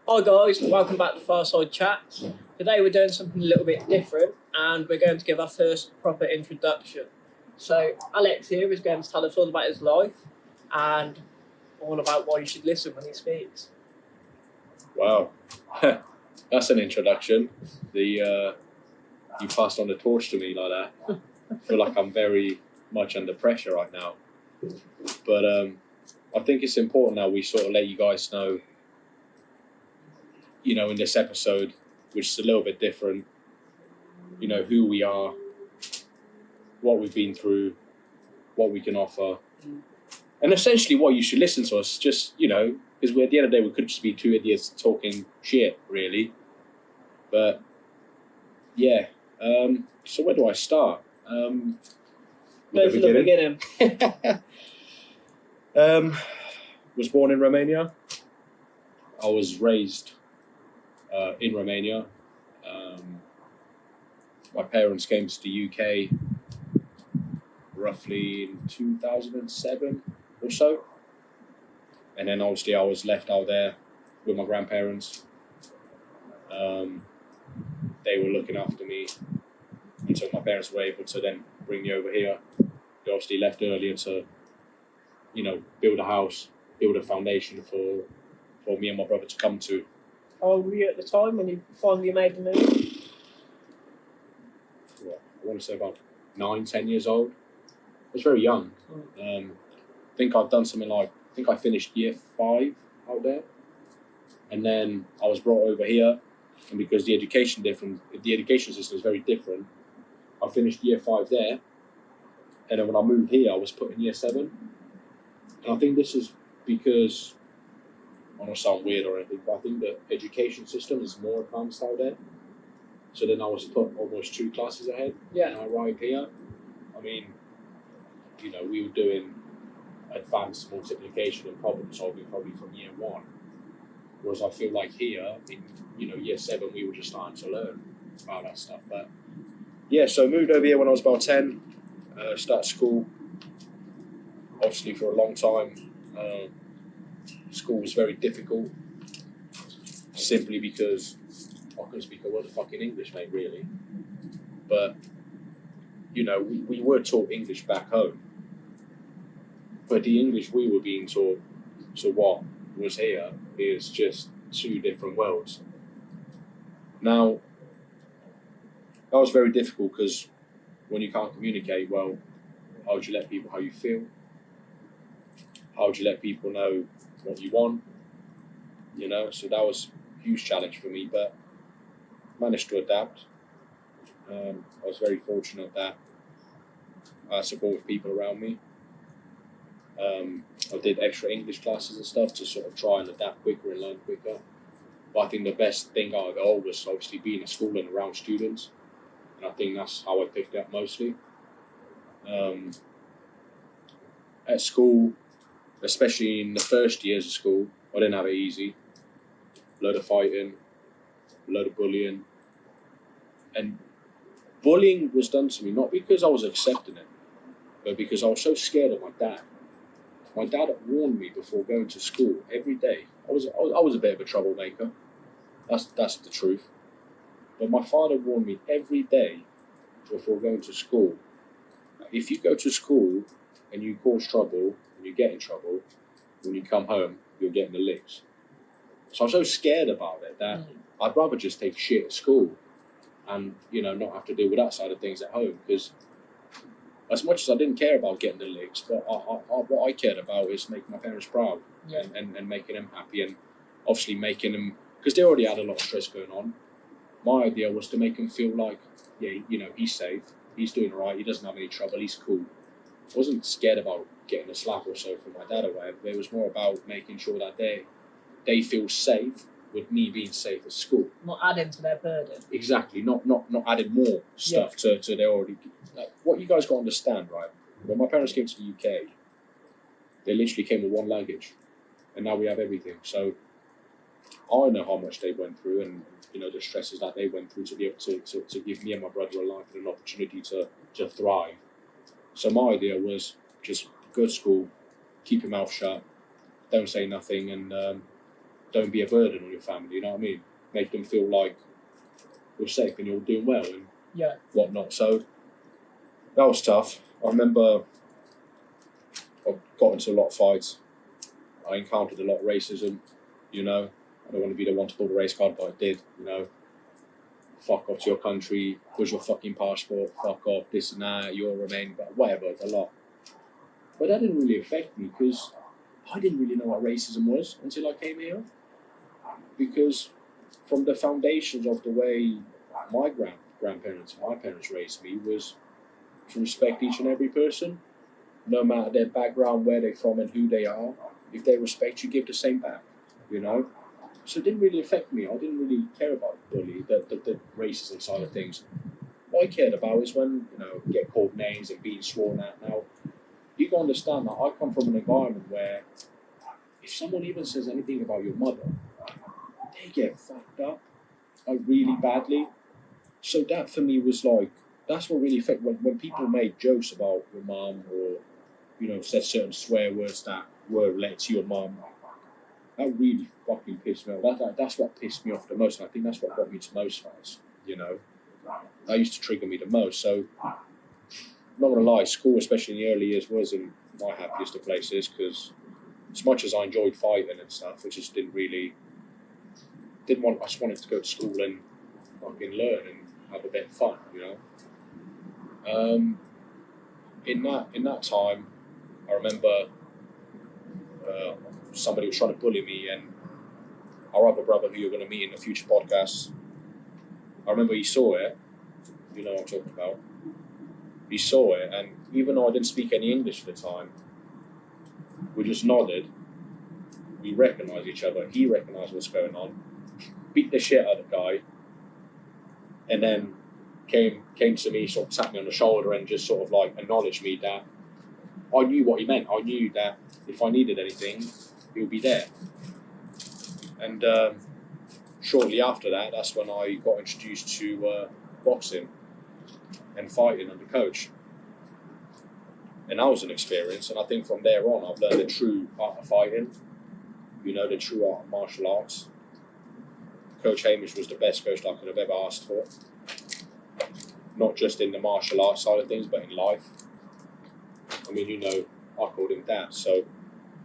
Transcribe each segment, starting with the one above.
Hi guys, welcome back to Fireside Chats. Today we're doing something a little bit different and we're going to give our first proper introduction. So Alex here is going to tell us all about his life and all about why you should listen when he speaks. Wow, that's an introduction. You passed on the torch to me like that. I feel like I'm very much under pressure right now. But I think it's important that we sort of let you guys know, in this episode, which is a little bit different, who we are, what we've been through, what we can offer, and essentially what you should listen to us, just, because at the end of the day, we could just be two idiots talking shit, really. But, yeah. So where do I start? Go for the beginning. Was born in Romania. I was raised in Romania. My parents came to the UK roughly in 2007 or so. And then obviously I was left out there with my grandparents. They were looking after me until my parents were able to then bring me over here. They obviously left earlier to, build a house, build a foundation for me and my brother to come to. How old were you at the time when you finally made the move? I want to say about 9-10 years old. I was very young. I think I've done something like, I finished year 5 out there. And then I was brought over here, and because the education system is very different, I finished year 5 there. And then when I moved here, I was put in year 7. And I think this is because, I don't want to sound weird or anything, but I think the education system is more advanced out there. So then I was put almost 2 classes ahead. Yeah. And I arrived here. I mean, we were doing advanced multiplication and problem solving probably from year 1. Whereas I feel like here, in year 7, we were just starting to learn about that stuff. But yeah, so I moved over here when I was about 10. Started school. Obviously, for a long time, school was very difficult. Simply because I couldn't speak a word of fucking English, mate, really. But we were taught English back home. But the English we were being taught to what was here is just 2 different worlds. Now, that was very difficult because when you can't communicate well, how would you let people how you feel? How would you let people know what you want? So that was a huge challenge for me, but managed to adapt. I was very fortunate that I had supportive people around me. I did extra English classes and stuff to sort of try and adapt quicker and learn quicker. But I think the best thing out of it all was obviously being at school and around students. And I think that's how I picked it up mostly. At school, especially in the first years of school, I didn't have it easy. A load of fighting, a load of bullying. And bullying was done to me not because I was accepting it, but because I was so scared of my dad. My dad warned me before going to school every day. I was a bit of a troublemaker. That's the truth. But my father warned me every day before going to school. If you go to school and you cause trouble and you get in trouble, when you come home, you're getting the licks. So I'm so scared about it that I'd rather just take shit at school and not have to deal with that side of things at home. Because as much as I didn't care about getting the licks, but what I cared about is making my parents proud and making them happy, and obviously making them, because they already had a lot of stress going on. My idea was to make them feel like, he's safe, he's doing all right, he doesn't have any trouble, he's cool. I wasn't scared about getting a slap or so from my dad or whatever. It was more about making sure that they feel safe with me being safe at school. Not adding to their burden. Exactly, not adding more stuff to their already. Like, what you guys got to understand, right? When my parents came to the UK, they literally came with 1 luggage, and now we have everything. So I know how much they went through, and the stresses that they went through to be able to give me and my brother a life and an opportunity to thrive. So my idea was just go to school, keep your mouth shut, don't say nothing, and don't be a burden on your family, you know what I mean? Make them feel like you're safe and you're doing well and whatnot. So that was tough. I remember I got into a lot of fights. I encountered a lot of racism, you know. I don't want to be the one to pull the race card, but I did, you know. Fuck off to your country, where's your fucking passport, fuck off, this and that, you're Romanian, but whatever, a lot. But that didn't really affect me because I didn't really know what racism was until I came here. Because from the foundations of the way my grandparents and my parents raised me was to respect each and every person, no matter their background, where they're from and who they are. If they respect you, give the same back, you know? So it didn't really affect me. I didn't really care about the bully, the racism side of things. What I cared about is when, you know, get called names and being sworn at. Now, you can understand that I come from an environment where if someone even says anything about your mother, they get fucked up, like really badly. So that for me was like, that's what really affected when people made jokes about your mum or, you know, said certain swear words that were related to your mum. That really fucking pissed me off. That's what pissed me off the most, and I think that's what got me to most fights, you know. That used to trigger me the most. So, not gonna lie, school, especially in the early years, wasn't my happiest of places because as much as I enjoyed fighting and stuff, I just didn't really, I just wanted to go to school and fucking learn and have a bit of fun, you know. In that time, I remember somebody was trying to bully me, and our other brother, who you're going to meet in a future podcast, I remember he saw it. You know what I'm talking about. He saw it, and even though I didn't speak any English at the time, we just nodded. We recognised each other. He recognised what's going on. Beat the shit out of the guy, and then came to me, sort of tapped me on the shoulder, and just sort of like acknowledged me that I knew what he meant. I knew that if I needed anything, he would be there. And shortly after that, that's when I got introduced to boxing and fighting under coach. And that was an experience, and I think from there on, I've learned the true art of fighting, you know, the true art of martial arts. Coach Hamish was the best coach I could have ever asked for. Not just in the martial arts side of things, but in life. I mean, you know, I called him Dad, so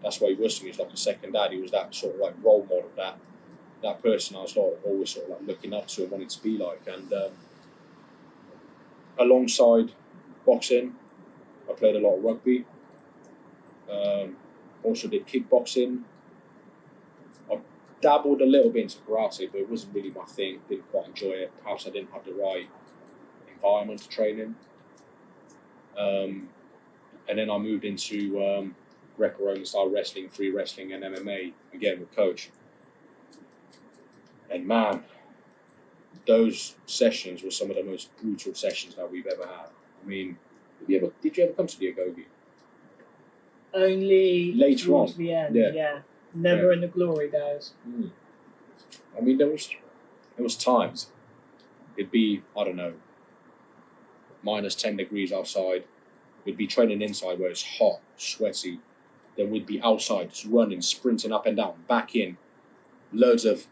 that's why he was to me. He was like a second dad. He was that sort of like role model, that person I was like always sort of like looking up to and wanting to be like. And alongside boxing, I played a lot of rugby. Also did kickboxing. I dabbled a little bit into karate, but it wasn't really my thing. Didn't quite enjoy it. Perhaps I didn't have the right environment to train in. And then I moved into Greco-Roman style wrestling, free wrestling, and MMA, again with coach. And man, those sessions were some of the most brutal sessions that we've ever had. I mean, did you ever come to the Agogi? Only later towards on. The end, Yeah. Never in the glory days. I mean, there was times it'd be, I don't know, minus 10 degrees outside. We'd be training inside where it's hot, sweaty. Then we'd be outside, just running, sprinting up and down, back in, loads of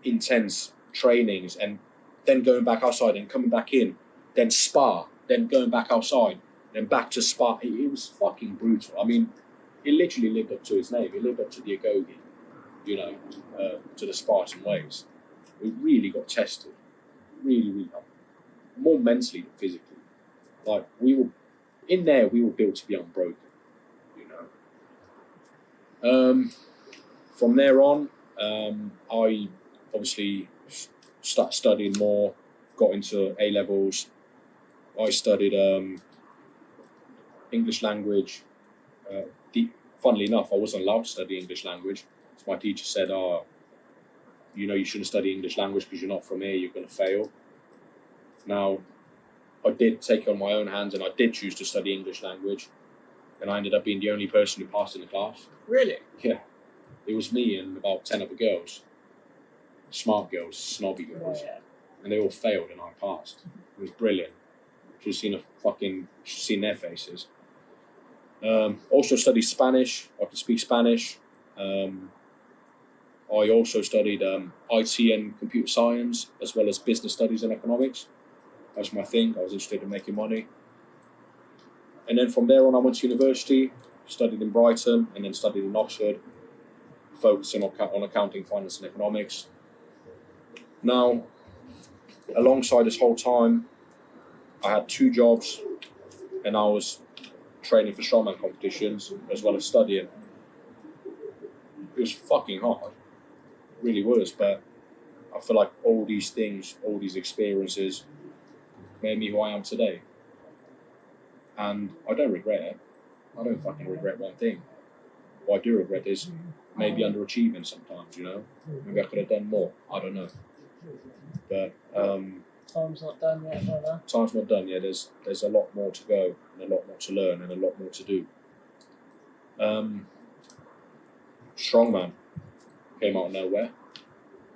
intense trainings, and then going back outside and coming back in, then spar, then going back outside, then back to spar. It was fucking brutal. I mean, it literally lived up to its name. It lived up to the Agogi, you know, to the Spartan ways. We really got tested, really, more mentally than physically. Like, we were built to be unbroken, you know. From there on, I obviously started studying more, got into A-levels. I studied English language. Funnily enough, I wasn't allowed to study English language. So my teacher said, you know, you shouldn't study English language because you're not from here, you're going to fail. Now, I did take it on my own hands, and I did choose to study English language, and I ended up being the only person who passed in the class. Really? Yeah. It was me and about 10 other girls. Smart girls, snobby girls. Yeah. And they all failed and I passed. It was brilliant. Should have seen their faces. Also studied Spanish. I could speak Spanish. I also studied IT and computer science, as well as business studies and economics. That was my thing. I was interested in making money. And then from there on, I went to university, studied in Brighton, and then studied in Oxford, focusing on accounting, finance, and economics. Now, alongside this whole time, I had 2 jobs, and I was training for strongman competitions as well as studying. It was fucking hard, it really was, but I feel like all these things, all these experiences made me who I am today. And I don't regret it. I don't fucking regret one thing. What I do regret is maybe underachieving sometimes, you know? Maybe I could have done more. I don't know. But Time's not done yet, brother. Time's not done yet. There's a lot more to go, and a lot more to learn, and a lot more to do. Strongman came out of nowhere.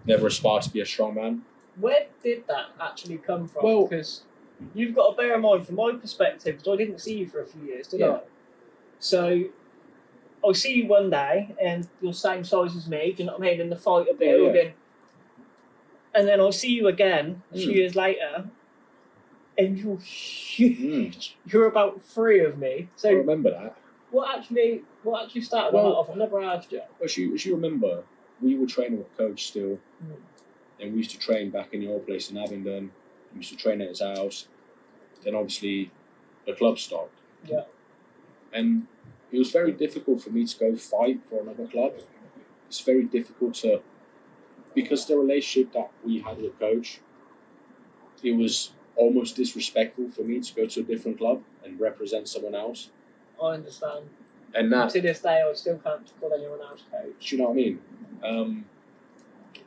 Never aspired to be a strongman. Where did that actually come from? Well- because you've got to bear in mind, from my perspective, because I didn't see you for a few years, did Yeah. I? So I see you one day, and you're same size as me. Do you know what I mean? In the fighter build, Yeah. and then I'll see you again a few years later, and you're huge. You're about 3 of me. I So remember that. what actually started Well- that off? I've never asked you. As you remember, we were training with Coach still, Mm. and we used to train back in your place in Abingdon. We used to train at his house. Then obviously the club stopped. Yeah. And it was very difficult for me to go fight for another club. It's very difficult to, because the relationship that we had with Coach, it was almost disrespectful for me to go to a different club and represent someone else. I understand. And that, To this day, I still can't call anyone else coach. do you know what I mean?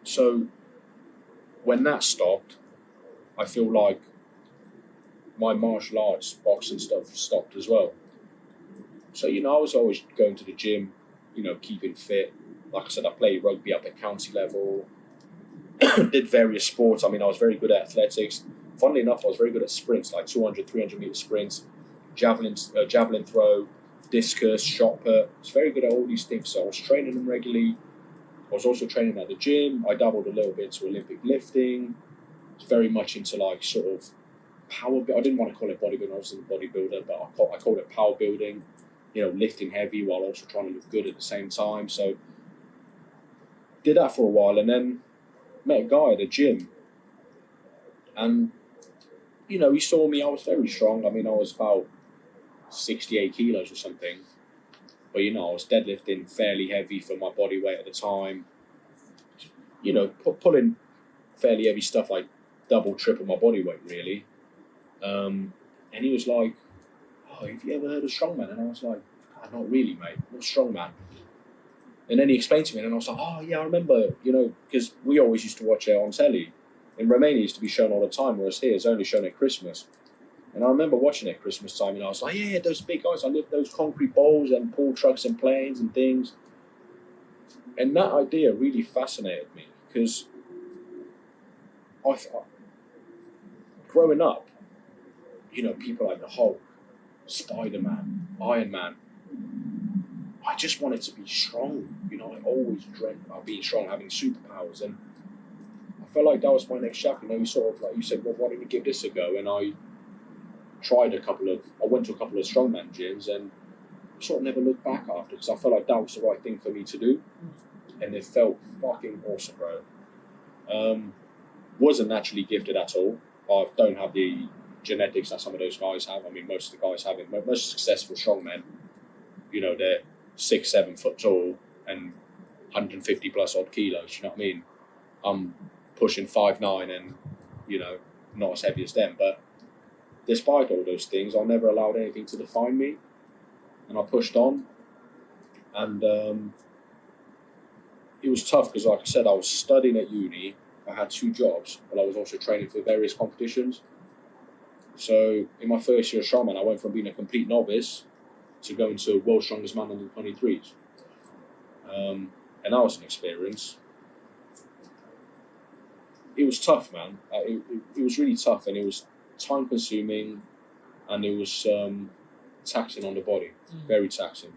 So when that stopped, I feel like my martial arts, boxing stuff stopped as well. So, you know, I was always going to the gym, you know, keeping fit. Like I said, I played rugby up at county level, did various sports. I mean, I was very good at athletics. Funnily enough, I was very good at sprints, like 200, 300 meter sprints, javelin throw, discus, shot put. I was very good at all these things. So I was training them regularly. I was also training at the gym. I dabbled a little bit to Olympic lifting. I was very much into like sort of power. I didn't want to call it bodybuilding. I wasn't a bodybuilder, but I called it power building. You know, lifting heavy while also trying to look good at the same time. So did that for a while, and then met a guy at a gym, and you know, he saw me. I was very strong. I mean, I was about 68 kilos or something, but you know, I was deadlifting fairly heavy for my body weight at the time. You know, pulling fairly heavy stuff, like double, triple my body weight, really. And he was like, "Oh, have you ever heard of strongman?" And I was like, "Not really, mate. What's strongman?" And then he explained to me, and I was like, "Oh, yeah, I remember, you know, because we always used to watch it on telly. In Romania, it used to be shown all the time, whereas here it's only shown at Christmas. And I remember watching it at Christmas time, and I was like, yeah, those big guys, I lift those concrete bowls and pull trucks and planes and things." And that idea really fascinated me, because I thought, growing up, you know, people like the Hulk, Spider-Man, Iron Man, I just wanted to be strong. You know, I always dreamt about being strong, having superpowers, and I felt like that was my next chapter. You know, you sort of, like you said, well, why don't you give this a go? And I went to a couple of strongman gyms, and sort of never looked back after, because I felt like that was the right thing for me to do, and it felt fucking awesome, bro. Wasn't naturally gifted at all. I don't have the genetics that some of those guys have. I mean, most of the guys have it. Most successful strongmen, you know, they're 6-7 foot tall and 150 plus odd kilos. You know what I mean? I'm pushing 5'9" and, you know, not as heavy as them. But despite all those things, I never allowed anything to define me, and I pushed on. And it was tough because, like I said, I was studying at uni. I had 2 jobs, but I was also training for various competitions. So in my first year of strongman, I went from being a complete novice to going to World's Strongest Man under 23s. And that was an experience. It was tough, man. It was really tough, and it was time consuming, and it was taxing on the body, very taxing.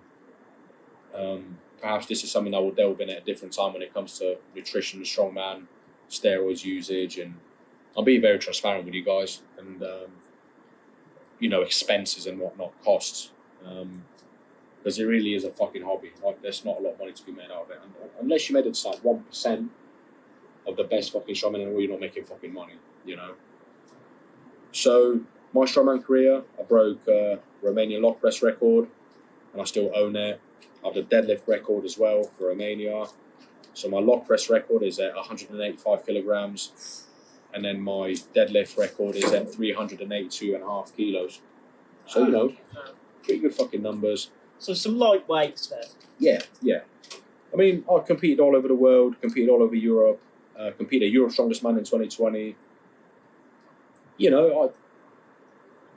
perhaps this is something I will delve in at a different time when it comes to nutrition, strongman, steroids usage, and I'll be very transparent with you guys, and expenses and whatnot, costs, because it really is a fucking hobby. Like, there's not a lot of money to be made out of it, and unless you made it to like 1% of the best fucking strongman in the world, you're not making fucking money, So my strongman career, I broke Romanian lock press record, and I still own it. I have the deadlift record as well for Romania. So my lock press record is at 185 kilograms, and then my deadlift record is at 382.5 kilos. So, pretty good fucking numbers. So some light weights then. Yeah. I mean, I competed all over the world, competed all over Europe, competed at Europe's Strongest Man in 2020.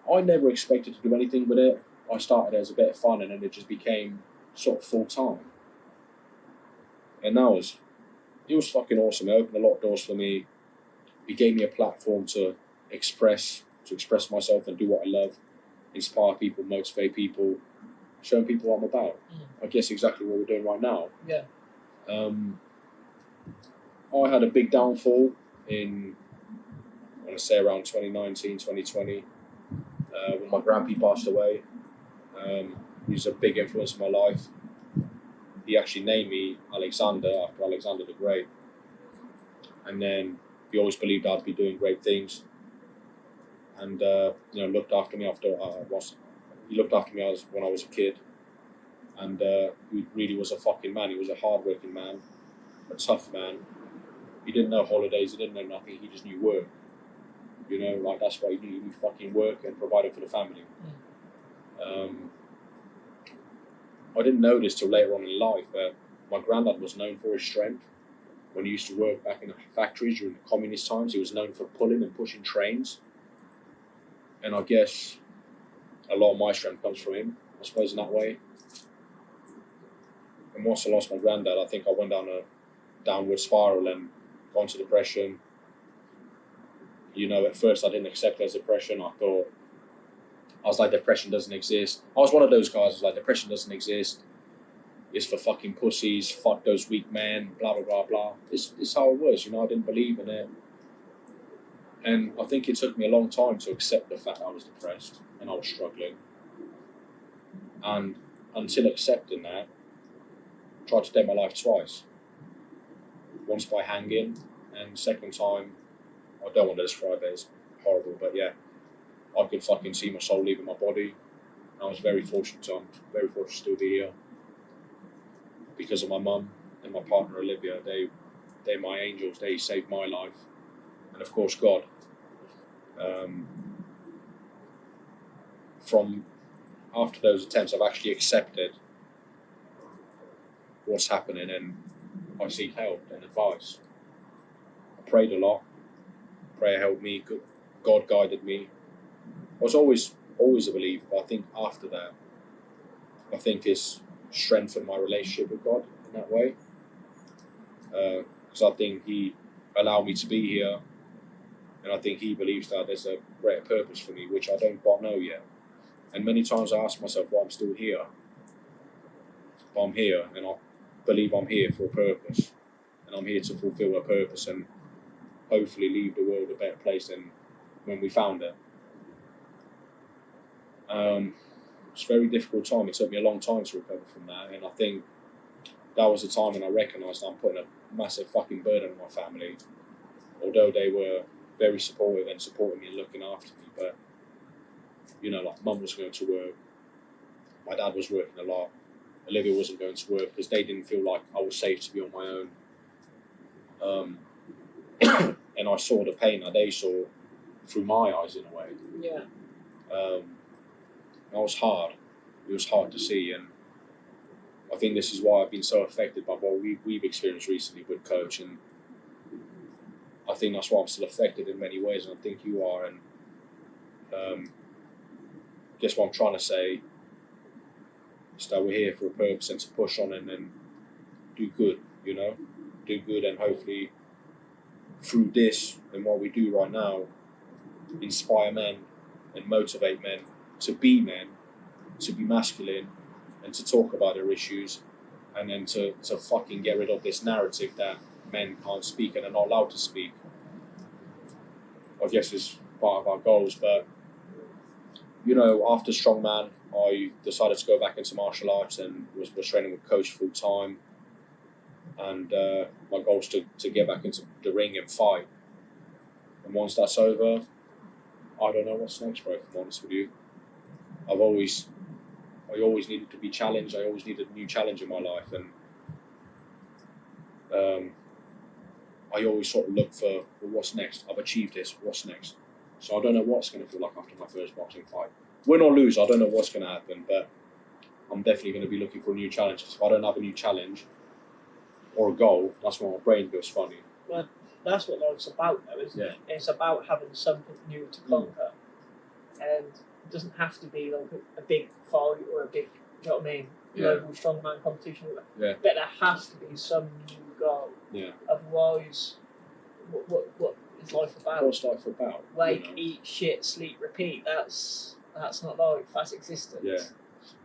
I never expected to do anything with it. I started as a bit of fun, and then it just became sort of full-time. And it was fucking awesome. It opened a lot of doors for me. It gave me a platform to express myself and do what I love, inspire people, motivate people, showing people what I'm about. I guess exactly what we're doing right now. Yeah. I had a big downfall in, I want to say around 2019, 2020, when my grandpa passed away. He was a big influence in my life. He actually named me Alexander after Alexander the Great. And then he always believed I'd be doing great things. And, looked after me he looked after me when I was a kid. And he really was a fucking man. He was a hard-working man, a tough man. He didn't know holidays, he didn't know nothing, he just knew work. That's what he knew. He knew fucking work and provided for the family. I didn't know this till later on in life, but my granddad was known for his strength. When he used to work back in the factories during the communist times, he was known for pulling and pushing trains. And I guess a lot of my strength comes from him, I suppose, in that way. And once I lost my granddad, I think I went down a downward spiral and got into depression. At first I didn't accept it as depression. I was like, depression doesn't exist. I was one of those guys. I was like, depression doesn't exist. It's for fucking pussies. Fuck those weak men. Blah, blah, blah, blah. It's how it was. I didn't believe in it. And I think it took me a long time to accept the fact I was depressed and I was struggling. And until accepting that, I tried to take my life twice. Once by hanging, and second time, I don't want to describe it as horrible, but yeah, I could fucking see my soul leaving my body. I was very fortunate. I'm very fortunate to still be here because of my mum and my partner Olivia. They're my angels. They saved my life, and of course God. From after those attempts, I've actually accepted what's happening, and I seek help and advice. I prayed a lot. Prayer helped me. God guided me. I was always a believer, but I think after that, it's strengthened my relationship with God in that way. Because I think He allowed me to be here, and I think He believes that there's a greater purpose for me, which I don't quite know yet. And many times I ask myself why I'm still here. But I'm here, and I believe I'm here for a purpose, and I'm here to fulfill a purpose and hopefully leave the world a better place than when we found it. It's a very difficult time. It took me a long time to recover from that, and I think that was the time when I recognised I'm putting a massive fucking burden on my family. Although they were very supportive and supporting me and looking after me, but like mum was going to work, my dad was working a lot, Olivia wasn't going to work because they didn't feel like I was safe to be on my own. And I saw the pain that they saw through my eyes in a way. Yeah. That was hard. It was hard to see, and I think this is why I've been so affected by what we've experienced recently with Coach, and I think that's why I'm still affected in many ways, and I think you are. And guess what I'm trying to say is that we're here for a purpose and to push on and then do good, do good, and hopefully through this and what we do right now, inspire men and motivate men to be masculine and to talk about their issues and then to fucking get rid of this narrative that men can't speak and are not allowed to speak. I guess is part of our goals, but after strongman, I decided to go back into martial arts and was training with coach full time. And my goal is to get back into the ring and fight. And once that's over, I don't know what's next, bro, if I'm honest with you. I always needed to be challenged. I always needed a new challenge in my life. And I always sort of look for, well, what's next? I've achieved this, what's next? So I don't know what's going to feel like after my first boxing fight. Win or lose, I don't know what's going to happen, but I'm definitely going to be looking for a new challenge. If I don't have a new challenge or a goal, that's when my brain goes funny. Well, that's what life's about, though, isn't it? It's about having something new to conquer. And it doesn't have to be like a big fight or a big, do you know what I mean? Global strongman competition. Yeah. But there has to be some new goal. Yeah. Otherwise, what is life about? What's life about? Wake, eat, shit, sleep, repeat. That's not life. That's existence. Yeah.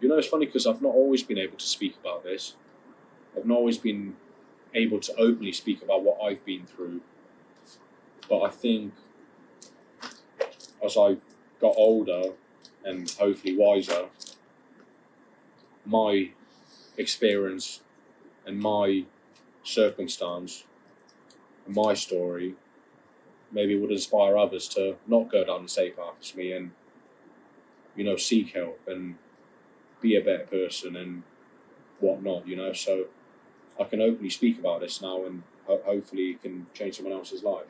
It's funny because I've not always been able to speak about this. I've not always been able to openly speak about what I've been through. But I think as I got older and hopefully wiser, my experience and my circumstance and my story maybe would inspire others to not go down the same path as me and, seek help and be a better person and whatnot, So I can openly speak about this now and hopefully it can change someone else's life.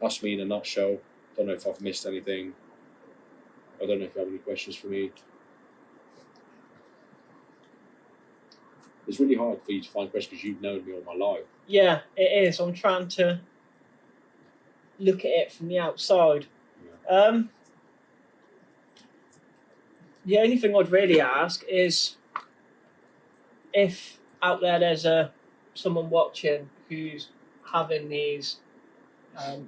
That's me in a nutshell. Don't know if I've missed anything. I don't know if you have any questions for me. It's really hard for you to find questions because you've known me all my life. Yeah, it is. I'm trying to look at it from the outside. Yeah. The only thing I'd really ask is if out there's someone watching who's having these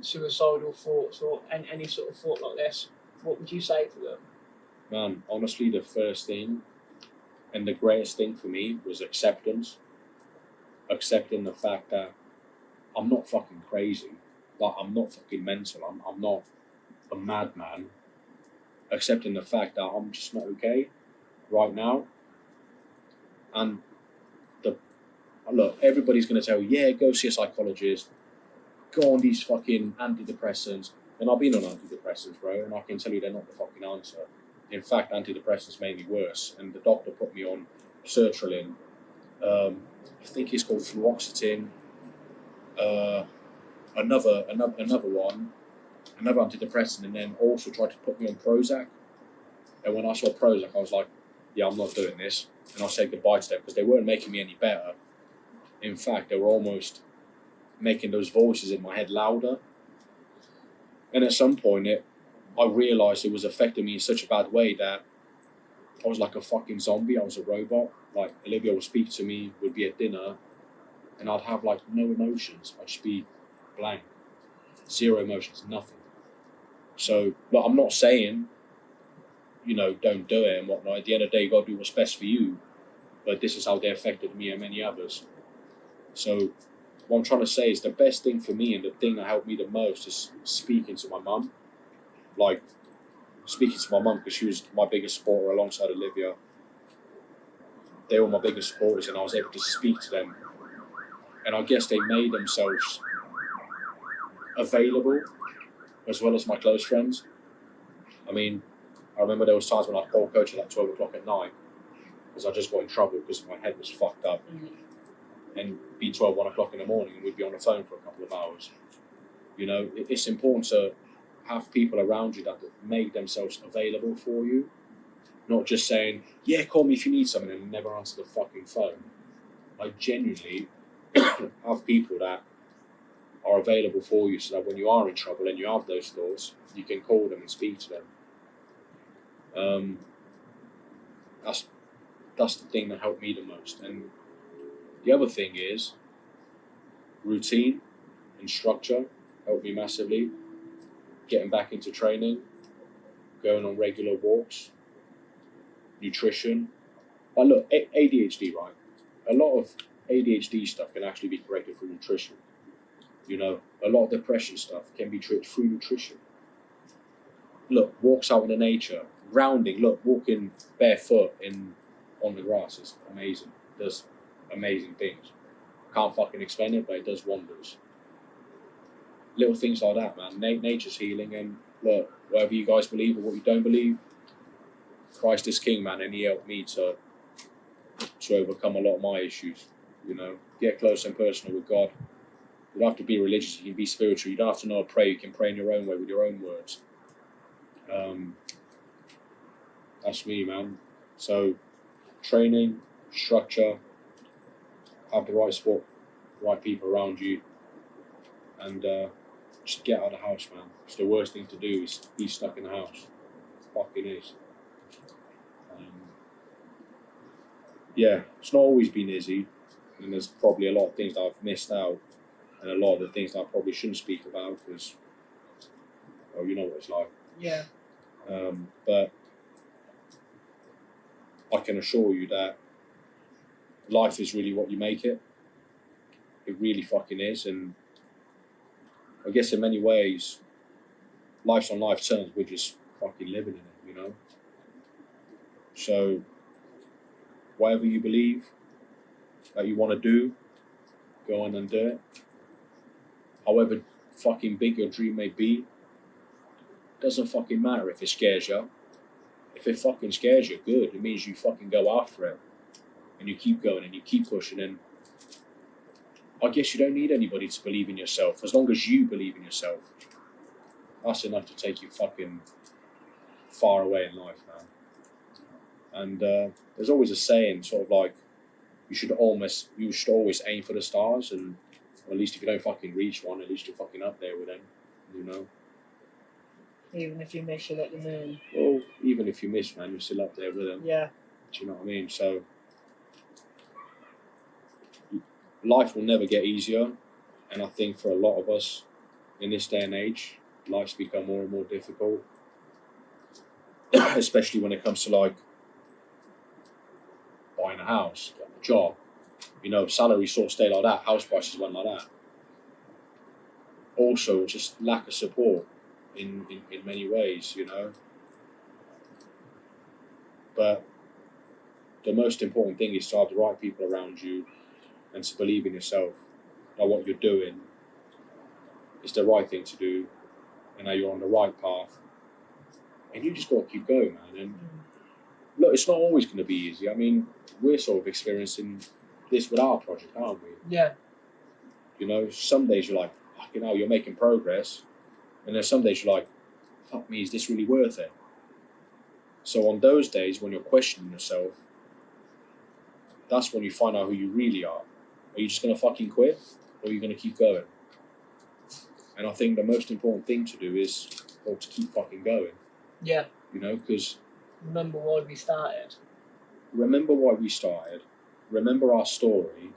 suicidal thoughts or any sort of thought like this, what would you say to them? Man, honestly, the first thing and the greatest thing for me was acceptance. Accepting the fact that I'm not fucking crazy. Like, I'm not fucking mental. I'm not a madman. Accepting the fact that I'm just not okay right now. And look, everybody's going to tell you, yeah, go see a psychologist. Go on these fucking antidepressants. And I've been on antidepressants, bro, and I can tell you they're not the fucking answer. In fact, antidepressants made me worse. And the doctor put me on sertraline. I think it's called fluoxetine. Another one, another antidepressant, and then also tried to put me on Prozac. And when I saw Prozac, I was like, yeah, I'm not doing this. And I said goodbye to them because they weren't making me any better. In fact, they were almost making those voices in my head louder. And at some point, I realised it was affecting me in such a bad way that I was like a fucking zombie. I was a robot. Like, Olivia would speak to me, would be at dinner, and I'd have like no emotions. I'd just be blank. Zero emotions, nothing. So, but I'm not saying, don't do it and whatnot. At the end of the day, you got to do what's best for you. But this is how they affected me and many others. So what I'm trying to say is the best thing for me and the thing that helped me the most is speaking to my mum. Like, speaking to my mum because she was my biggest supporter alongside Olivia. They were my biggest supporters and I was able to speak to them. And I guess they made themselves available as well as my close friends. I mean, I remember there was times when I'd call coach at like 12 o'clock at night because I just got in trouble because my head was fucked up. And be 12, 1 o'clock in the morning and we'd be on the phone for a couple of hours. It's important to have people around you that make themselves available for you. Not just saying, yeah, call me if you need something and never answer the fucking phone. I genuinely have people that are available for you so that when you are in trouble and you have those thoughts, you can call them and speak to them. That's the thing that helped me the most. And the other thing is routine and structure helped me massively. Getting back into training, going on regular walks, nutrition, But look, ADHD, right? A lot of ADHD stuff can actually be corrected through nutrition. You know, a lot of depression stuff can be treated through nutrition. Look, walks out in the nature, grounding. Look, walking barefoot on the grass is amazing. Does amazing things. Can't fucking explain it, but it does wonders. Little things like that, man. Nature's healing, and look, whatever you guys believe or what you don't believe, Christ is King, man, and He helped me to overcome a lot of my issues. You know, get close and personal with God. You don't have to be religious, you can be spiritual. You don't have to know how to pray, you can pray in your own way with your own words. That's me, man. So, training, structure, have the right support, right people around you, and just get out of the house, man. It's the worst thing to do is be stuck in the house. It fucking is. Yeah, it's not always been easy, and there's probably a lot of things that I've missed out, and a lot of the things that I probably shouldn't speak about because, well, you know what it's like. Yeah. But I can assure you that life is really what you make it. It really fucking is, and I guess in many ways, life's on life terms. We're just fucking living in it, you know. So, whatever you believe that you want to do, go on and do it. However fucking big your dream may be, doesn't fucking matter if it scares you. If it fucking scares you, good. It means you fucking go after it. And you keep going and you keep pushing. And I guess you don't need anybody to believe in yourself. As long as you believe in yourself, that's enough to take you fucking far away in life, man. And there's always a saying, sort of like, you should always aim for the stars, and at least if you don't fucking reach one, at least you're fucking up there with them, you know. Even if you miss, you're at the moon. Well, even if you miss, man, you're still up there with them. Yeah. Do you know what I mean? So, life will never get easier, and I think for a lot of us in this day and age, life's become more and more difficult, especially when it comes to like buying a house, getting a job, you know, salary sort of stay like that, house prices went like that. Also, just lack of support in many ways, you know. But the most important thing is to have the right people around you and to believe in yourself, that what you're doing is the right thing to do, and that you're on the right path. And you just got to keep going, man. And look, it's not always going to be easy. I mean, we're sort of experiencing this with our project, aren't we? Yeah. You know, some days you're like, fucking hell, you're making progress. And then some days you're like, fuck me, is this really worth it? So on those days when you're questioning yourself, that's when you find out who you really are. Are you just going to fucking quit? Or are you going to keep going? And I think the most important thing to do is to keep fucking going. Yeah. You know, because remember why we started. Remember why we started. Remember our story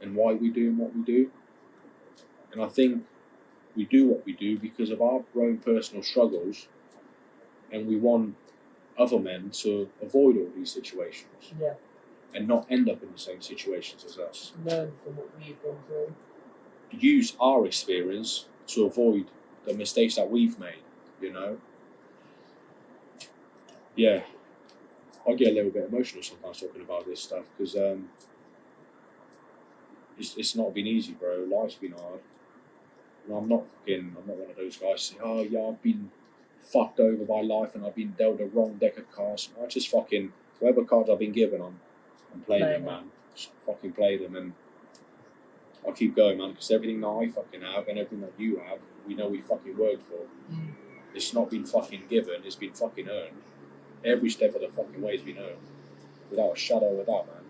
and why we do what we do. And I think we do what we do because of our own personal struggles, and we want other men to avoid all these situations. Yeah. And not end up in the same situations as us. Learn from what we've gone through. Use our experience to avoid the mistakes that we've made, you know? Yeah. I get a little bit emotional sometimes talking about this stuff because it's not been easy, bro. Life's been hard. And I'm not one of those guys saying, oh yeah, I've been fucked over by life and I've been dealt a wrong deck of cards. I just fucking, whatever cards I've been given, I'm playing them, man. Just fucking play them, and I'll keep going, man, because everything that I fucking have and everything that you have, we know we fucking worked for. It's not been fucking given, it's been fucking earned. Every step of the fucking way has been earned, without a shadow of a doubt, man.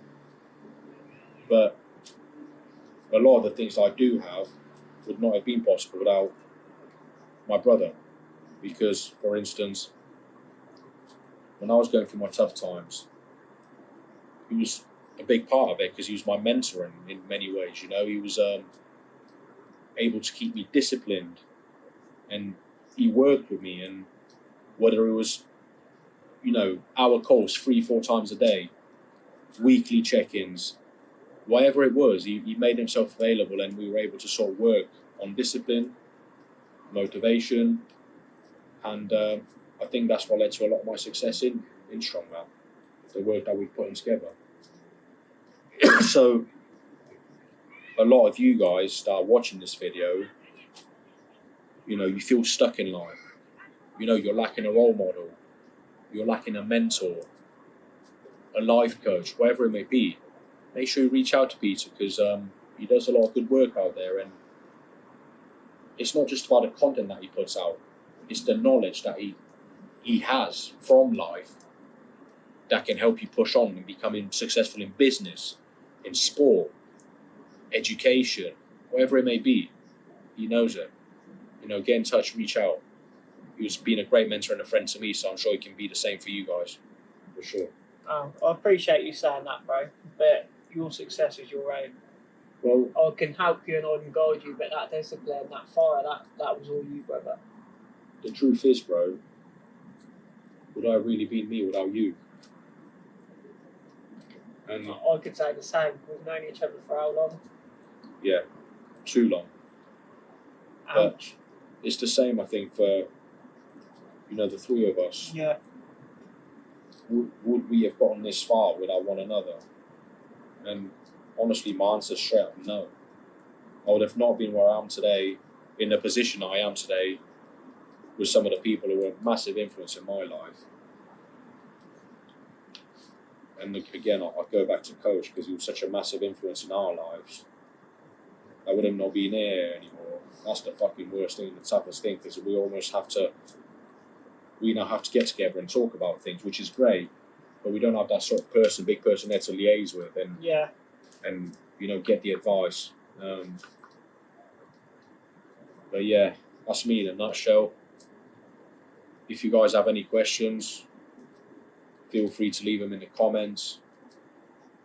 But a lot of the things I do have would not have been possible without my brother. Because, for instance, when I was going through my tough times, he was a big part of it because he was my mentor in many ways, you know. He was able to keep me disciplined, and he worked with me, and whether it was, you know, hour calls 3-4 times a day, weekly check-ins, whatever it was, he made himself available, and we were able to sort of work on discipline, motivation, and I think that's what led to a lot of my success in strongman, the work that we've put in together. So a lot of you guys start watching this video, you feel stuck in life, you're lacking a role model, you're lacking a mentor, a life coach, whatever it may be. Make sure you reach out to Peter, because he does a lot of good work out there, and it's not just about the content that he puts out, it's the knowledge that he has from life that can help you push on and becoming successful in business, in sport, education, whatever it may be. He knows it. Get in touch, reach out. He's been a great mentor and a friend to me, so I'm sure he can be the same for you guys, for sure. I appreciate you saying that, bro, but your success is your own. Well, I can help you and I can guide you, but that discipline, that fire, that was all you, brother. the truth is, bro, would I really be me without you? And I could say the same. We've known each other for how long? yeah, too long. Ouch. It's the same, I think, for the three of us. Yeah. Would we have gotten this far without one another? And honestly, my answer is straight up no. I would have not been where I am today, in the position I am today, with some of the people who were a massive influence in my life. And again, I go back to Coach, because he was such a massive influence in our lives. I would have not been here anymore. That's the fucking worst thing, the toughest thing, because we now have to get together and talk about things, which is great, but we don't have that sort of big person there to liaise with and get the advice. But yeah, that's me in a nutshell. If you guys have any questions, feel free to leave them in the comments.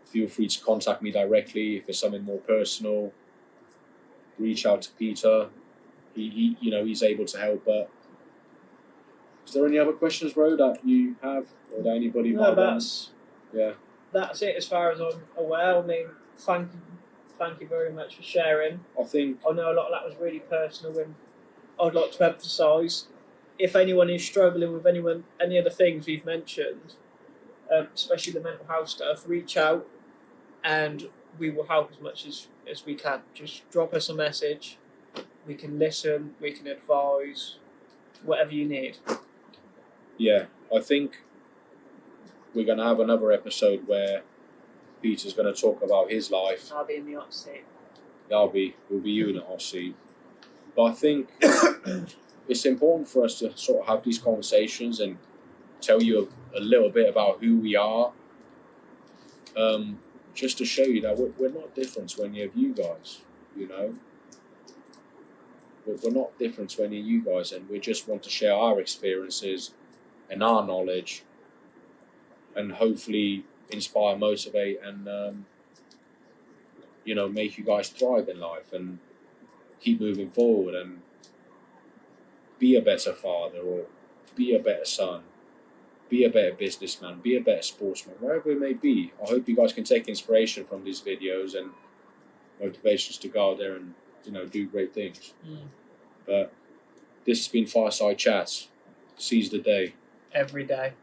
Feel free to contact me directly if it's something more personal. Reach out to Peter. He's able to help. But is there any other questions, bro, that you have, or that anybody might want? Yeah. That's it as far as I'm aware. I mean, thank you very much for sharing. I know a lot of that was really personal, and I'd like to emphasise, if anyone is struggling with any of the things we've mentioned, especially the mental health stuff, reach out and we will help as much as we can. Just drop us a message. We can listen, we can advise, whatever you need. Yeah, I think we're going to have another episode where Peter's going to talk about his life. I'll be in the hot seat. It'll be you in the hot seat. But I think it's important for us to sort of have these conversations and tell you a little bit about who we are, just to show you that we're not different to any of you guys, We're not different to any of you guys, and we just want to share our experiences and our knowledge and hopefully inspire, motivate, and make you guys thrive in life and keep moving forward and be a better father, or be a better son, be a better businessman, be a better sportsman, wherever it may be. I hope you guys can take inspiration from these videos and motivations to go out there and do great things. But this has been Fireside Chats. Seize the day. Every day.